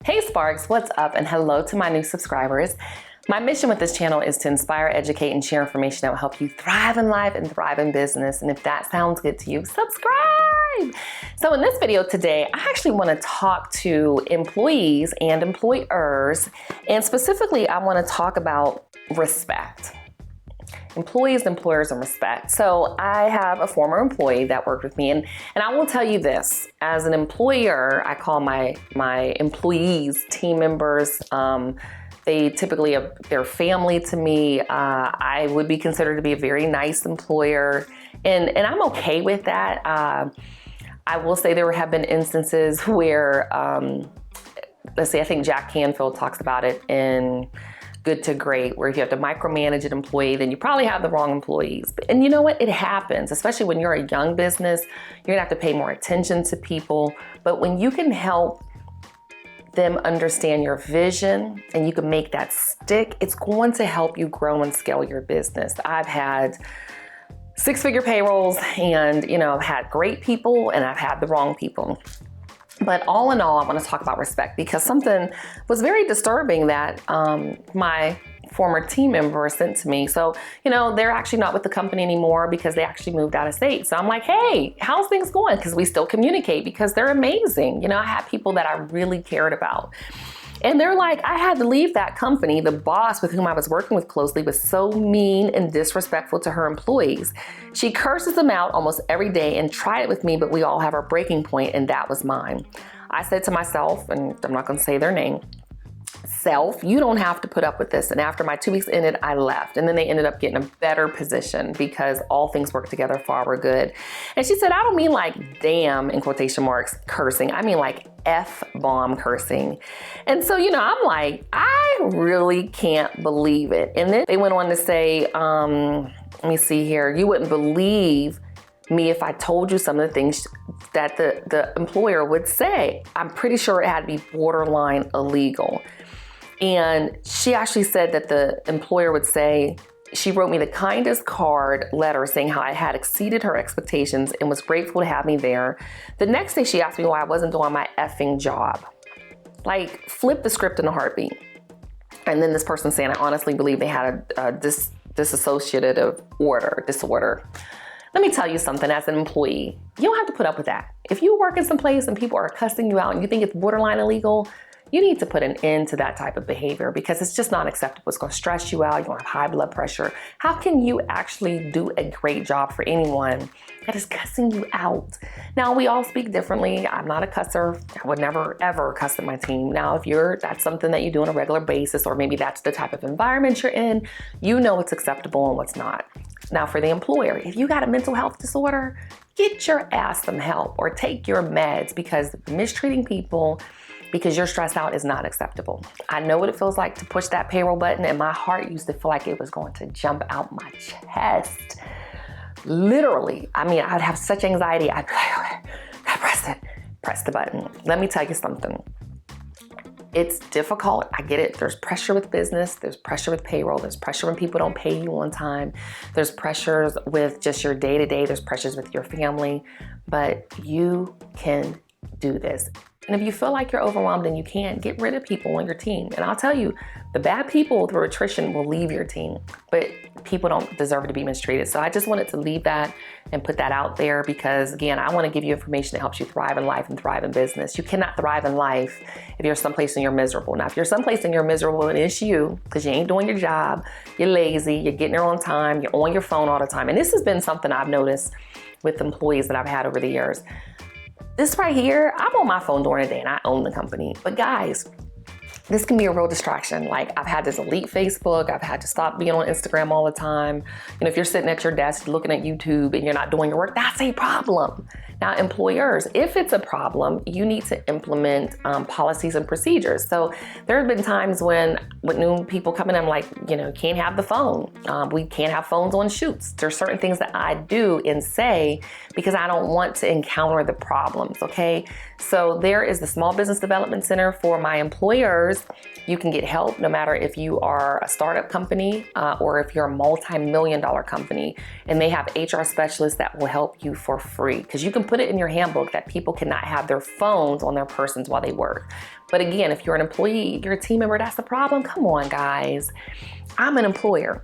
Hey Sparks, what's up? And hello to my new subscribers. My mission with this channel is to inspire, educate, and share information that will help you thrive in life and thrive in business. And if that sounds good to you, subscribe. So in this video today, I actually want to talk to employees and employers, and specifically I want to talk about respect. Employees, employers, and respect. So I have a former employee that worked with me, and I will tell you this, as an employer, I call my employees team members. They typically are their family to me. I would be considered to be a very nice employer, and I'm okay with that. I will say there have been instances where, let's see, I think Jack Canfield talks about it in Good to Great, where if you have to micromanage an employee, then you probably have the wrong employees. And you know what? It happens, especially when you're a young business. You're gonna have to pay more attention to people. But when you can help them understand your vision and you can make that stick, it's going to help you grow and scale your business. I've had six-figure payrolls, and I've had great people and I've had the wrong people. But all in all, I want to talk about respect, because something was very disturbing that my former team member sent to me. So, they're actually not with the company anymore because they actually moved out of state. So I'm like, hey, how's things going? Because we still communicate, because they're amazing. I had people that I really cared about. And they're like, I had to leave that company. The boss with whom I was working with closely was so mean and disrespectful to her employees. She curses them out almost every day and tried it with me, but we all have our breaking point, and that was mine. I said to myself, and I'm not gonna say their name, self, you don't have to put up with this. And after my 2 weeks ended, I left. And then they ended up getting a better position because all things work together for our good. And she said, I don't mean like damn, in quotation marks, cursing. I mean like F-bomb cursing. And so, I'm like, I really can't believe it. And then they went on to say, let me see here, you wouldn't believe me if I told you some of the things that the employer would say. I'm pretty sure it had to be borderline illegal. And she actually said that the employer would say, she wrote me the kindest letter saying how I had exceeded her expectations and was grateful to have me there. The next day she asked me why I wasn't doing my effing job. Like, flip the script in a heartbeat. And then this person saying, I honestly believe they had a dissociative disorder. Let me tell you something, as an employee, you don't have to put up with that. If you work in some place and people are cussing you out and you think it's borderline illegal, you need to put an end to that type of behavior, because it's just not acceptable. It's gonna stress you out. You're gonna have high blood pressure. How can you actually do a great job for anyone that is cussing you out? Now, we all speak differently. I'm not a cusser. I would never, ever cuss at my team. Now, if that's something that you do on a regular basis, or maybe that's the type of environment you're in, what's acceptable and what's not. Now, for the employer, if you got a mental health disorder, get your ass some help or take your meds, because mistreating people because you're stressed out is not acceptable. I know what it feels like to push that payroll button, and my heart used to feel like it was going to jump out my chest. Literally. I mean, I'd have such anxiety. I'd be like, okay, press the button. Let me tell you something. It's difficult. I get it. There's pressure with business. There's pressure with payroll. There's pressure when people don't pay you on time. There's pressures with just your day-to-day. There's pressures with your family, but you can do this. And if you feel like you're overwhelmed and you can't, get rid of people on your team. And I'll tell you, the bad people through attrition will leave your team, but people don't deserve to be mistreated. So I just wanted to leave that and put that out there, because again, I want to give you information that helps you thrive in life and thrive in business. You cannot thrive in life if you're someplace and you're miserable. Now, if you're someplace and you're miserable, and it's you, because you ain't doing your job, you're lazy, you're getting there on time, you're on your phone all the time. And this has been something I've noticed with employees that I've had over the years. This right here, I'm on my phone during the day and I own the company. But guys, this can be a real distraction. Like, I've had to delete Facebook. I've had to stop being on Instagram all the time. If you're sitting at your desk looking at YouTube and you're not doing your work, that's a problem. Now, employers, if it's a problem, you need to implement policies and procedures. So there have been times when with new people coming in, I'm like, can't have the phone. We can't have phones on shoots. There's certain things that I do and say because I don't want to encounter the problems, okay? So there is the Small Business Development Center for my employers. You can get help no matter if you are a startup company or if you're a multi-million-dollar company, and they have HR specialists that will help you for free, because you can put put it in your handbook that people cannot have their phones on their persons while they work. But again, if you're an employee, you're a team member, that's the problem. Come on, guys. I'm an employer.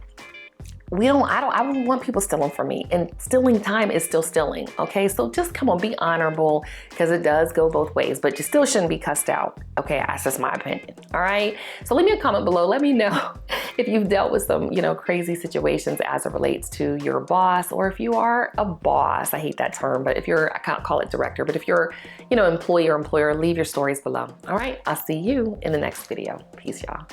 I don't want people stealing from me, and stealing time is still stealing. Okay, so just come on, be honorable, because it does go both ways, but you still shouldn't be cussed out. Okay, that's just my opinion. All right, so leave me a comment below. Let me know if you've dealt with some, crazy situations as it relates to your boss, or if you are a boss. I hate that term, but I can't call it director, but if you're, employee or employer, leave your stories below. All right, I'll see you in the next video. Peace, y'all.